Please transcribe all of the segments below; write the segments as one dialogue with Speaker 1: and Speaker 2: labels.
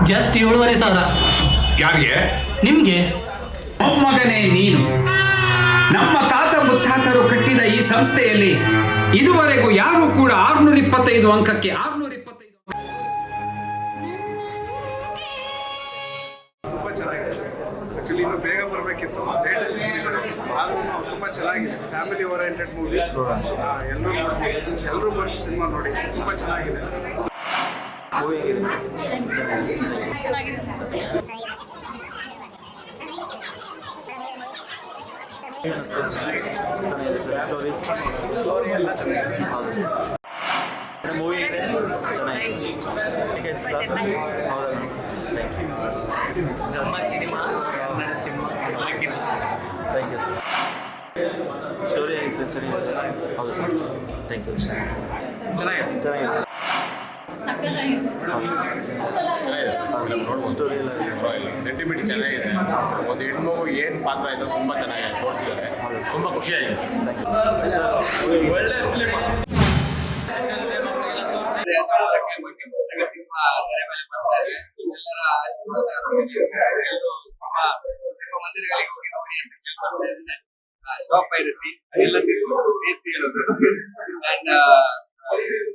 Speaker 1: Just 7,500.
Speaker 2: ಯಾರಿಗೆ?
Speaker 1: ನಿಮ್ಗೆ.
Speaker 3: ಮೊಮ್ಮಗನೇ ನೀನು. ನಮ್ಮ ತಾತ ಮುತ್ತಾತರು ಕಟ್ಟಿದ ಈ ಸಂಸ್ಥೆಯಲ್ಲಿ ಇದುವರೆಗೂ ಯಾರು ಕೂಡ 625 ಅಂಕಕ್ಕೆ 625
Speaker 4: ತುಂಬ ಚೆನ್ನಾಗಿದೆ. ಆ್ಯಕ್ಚುಲಿ ಇನ್ನು ಬೇಗ ಬರಬೇಕಿತ್ತು, ಲೇಟಲ್ಲಿ ಆದ್ರೂ ತುಂಬ ಚೆನ್ನಾಗಿದೆ. ಫ್ಯಾಮಿಲಿ ಓರಿಯೆಂಟೆಡ್ ಮೂವಿ, ಎಲ್ಲರೂ ನೋಡ್ಬೋದು. ಎಲ್ಲರೂ ಬಂದು ಸಿನಿಮಾ ನೋಡಿ, ತುಂಬ ಚೆನ್ನಾಗಿದೆ. ಸ್ಟೋರಿ ಎಲ್ಲ ಚೆನ್ನಾಗಿದೆ.
Speaker 5: ಮೂವಿ ಇದೆ ಚೆನ್ನಾಗಿದೆ.
Speaker 1: Cinema
Speaker 5: thank you sir. Story ಆಗಿದೆ ಚೆನ್ನಾಗಿದೆ ಸರ್. ಹೌದು ಸರ್. ಥ್ಯಾಂಕ್ ಯು ಚೆನ್ನಾಗಿದೆ ಸರ್. ಸ್ಟೋರಿ ಎಲ್ಲ
Speaker 2: ಸೆಂಟಿಮೆಂಟ್ ಚೆನ್ನಾಗಿದೆ. ಒಂದು ಹೆಣ್ಮಗು ಏನು ಪಾತ್ರ ಇದೆ ತುಂಬ ಚೆನ್ನಾಗಿದೆ ತೋರಿಸಿದ್ದಾರೆ. ತುಂಬ ಖುಷಿಯಾಗಿದೆ
Speaker 5: ಸರ್.
Speaker 2: ಒಳ್ಳೆ ಫಿಲಿಮ್.
Speaker 6: ಸ್ಟಾಪ್ ಇರುತ್ತೆ ಎಲ್ಲ ಅಂಡ್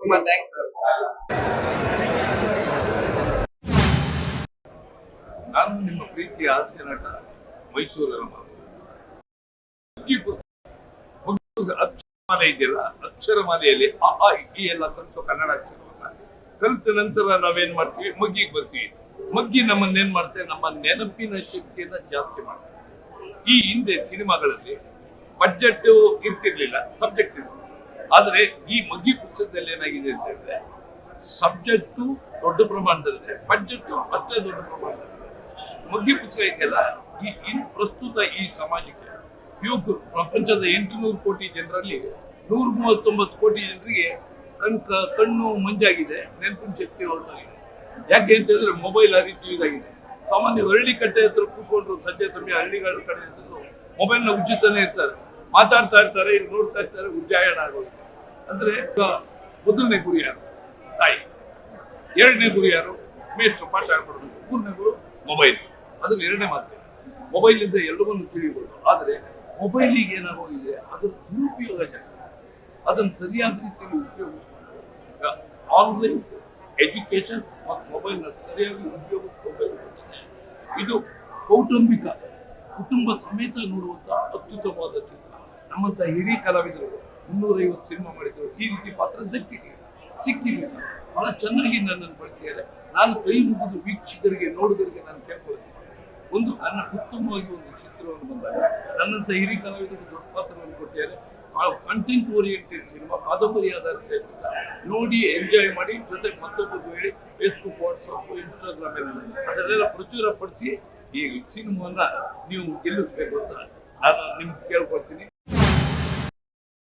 Speaker 6: ತುಂಬಾ ಥ್ಯಾಂಕ್ಸ್.
Speaker 7: ನಾನು ನಿಮ್ಮ ಪ್ರೀತಿಯ ಹಾಸ್ಯ ನಟ ಮೈಸೂರಿನ ಅಕ್ಷರಮಾಲೆ ಇದೆಯಲ್ಲ, ಅಕ್ಷರಮಾಲೆಯಲ್ಲಿ ಅ ಆ ಇ ಎಲ್ಲ ಕಲಿತು ಕನ್ನಡ ಅಕ್ಷರವನ್ನ ಕಲಿತ ನಂತರ ನಾವೇನ್ ಮಾಡ್ತೀವಿ, ಮಗ್ಗಿಗೆ ಬರ್ತೀವಿ. ಮಗ್ಗಿ ನಮ್ಮನ್ನೇನ್ ಮಾಡ್ತೇವೆ, ನಮ್ಮ ನೆನಪಿನ ಶಕ್ತಿಯನ್ನ ಜಾಸ್ತಿ ಮಾಡ್ತೇವೆ. ಈ ಹಿಂದೆ ಸಿನಿಮಾಗಳಲ್ಲಿ ಬಡ್ಜೆಟ್ ಇರ್ತಿರ್ಲಿಲ್ಲ, ಸಬ್ಜೆಕ್ಟ್ ಇತ್ತು. ಆದ್ರೆ ಈ ಮಗ್ಗಿ ಪುಸ್ತಕದಲ್ಲಿ ಏನಾಗಿದೆ ಅಂತ ಹೇಳಿದ್ರೆ, ಸಬ್ಜೆಕ್ಟು ದೊಡ್ಡ ಪ್ರಮಾಣದಲ್ಲಿದೆ, ಬಡ್ಜೆಟ್ ಅಷ್ಟೇ ದೊಡ್ಡ ಪ್ರಮಾಣದಲ್ಲಿದೆ. ಮಗ್ಗಿ ಪುಸ್ತಕ ಇದೆಯಲ್ಲ, ಈ ಪ್ರಸ್ತುತ ಈ ಸಮಾಜಕ್ಕೆ ಯುವಕರು, ಪ್ರಪಂಚದ 800 ಕೋಟಿ ಜನರಲ್ಲಿ 139 ಕೋಟಿ ಜನರಿಗೆ ಕಣ್ಣು ಮಂಜಾಗಿದೆ, ನೆನಪಿನ ಶಕ್ತಿ ಹೊರಟಾಗಿದೆ. ಯಾಕೆ ಅಂತ ಹೇಳಿದ್ರೆ ಮೊಬೈಲ್ ಆ ರೀತಿ ಇದಾಗಿದೆ. ಸಾಮಾನ್ಯ ಹಳ್ಳಿ ಕಟ್ಟೆ ಹತ್ರ ಕೂತ್ಕೊಂಡು ಸಂಜೆ ಸಮಯ ಹಳ್ಳಿಗಳ ಕಡೆ ಇದ್ದು ಮೊಬೈಲ್ನ ಉಜ್ಜುತ್ತಾನೆ ಇರ್ತಾರೆ, ಮಾತಾಡ್ತಾ ಇರ್ತಾರೆ, ಇಲ್ಲಿ ನೋಡ್ತಾ ಇರ್ತಾರೆ, ಉಜ್ಜಾಯಣ ಆಗೋದು. ಅಂದ್ರೆ ಮೊದಲನೇ ಗುರಿ ಯಾರು? ತಾಯಿ. ಎರಡನೇ ಗುರಿ ಯಾರು? ಮೇಷ್ಟ್ರು ಪಾಠ ಹೇಳ್ಕೊಡ್ಬೇಕು. ಮೂರನೇ ಗುರು ಮೊಬೈಲ್. ಅದ್ರ ಎರಡನೇ ಮಾತು. ಮೊಬೈಲ್ ಇಂದ ಎಲ್ಲವನ್ನೂ ತಿಳಿಯಬಹುದು. ಆದ್ರೆ ಮೊಬೈಲಿಗೆ ಏನಾಗೋಗಿದೆ, ಅದ್ರ ದುರುಪಯೋಗ ಜಾಸ್ತಿ. ಅದನ್ನು ಸರಿಯಾದ ರೀತಿಯಲ್ಲಿ ಉಪಯೋಗಿಸಬೇಕು. ಆನ್ಲೈನ್ ಎಜುಕೇಶನ್ ಮತ್ತು ಮೊಬೈಲ್ನ ಸರಿಯಾಗಿ ಉಪಯೋಗಿಸಬೇಕು. ಇದು ಕೌಟುಂಬಿಕ ಕುಟುಂಬ ಸಮೇತ ನೋಡುವಂತ ಅತ್ಯುತ್ತಮವಾದ ಚಿತ್ರ. ನಮ್ಮಂತ ಹಿರಿಯ ಕಲಾವಿದರು 350 ಸಿನಿಮಾ ಮಾಡಿದ್ರು, ಈ ರೀತಿ ಪಾತ್ರ ಸಿಕ್ಕಿಲ್ಲ. ಬಹಳ ಚೆನ್ನಾಗಿ ನನ್ನನ್ನು ಬಳಸಿದ್ದಾರೆ. ನಾನು ಕೈ ಮುಗಿದು ವೀಕ್ಷಕರಿಗೆ, ನೋಡುಗರಿಗೆ ನಾನು ಕೇಳ್ಕೊಳ್ತೀನಿ, ಒಂದು ನನ್ನ ಉತ್ತಮವಾಗಿ ಒಂದು ಚಿತ್ರವನ್ನು ಬಂದಾಗ ನನ್ನಂತ ಹಿರಿಯ ಕಲಾವಿದರಿಗೆ ದೊಡ್ಡ ಪಾತ್ರವನ್ನು ಕೊಟ್ಟಿದ್ದಾರೆ. ಬಹಳ ಕಂಟೆಂಟ್ ಓರಿಯೆಂಟೆಡ್ ಸಿನಿಮಾ, ಕಾದಂಬರಿ ಆಧಾರಿತ ನೋಡಿ ಎಂಜಾಯ್ ಮಾಡಿ, ಜೊತೆಗೆ ಮತ್ತೊಬ್ಬರು ಹೇಳಿ ಫೇಸ್ಬುಕ್, ವಾಟ್ಸಪ್, ಇನ್ಸ್ಟಾಗ್ರಾಮ್ ಅದನ್ನೆಲ್ಲ ಪ್ರಚುರ ಪಡಿಸಿ ಈ ಸಿನಿಮಾವನ್ನ ನೀವು ಗೆಲ್ಲಿಸ್ಬೇಕು ಅಂತ ನಾನು ನಿಮ್ಗೆ ಕೇಳ್ಕೊಳ್ತೀನಿ.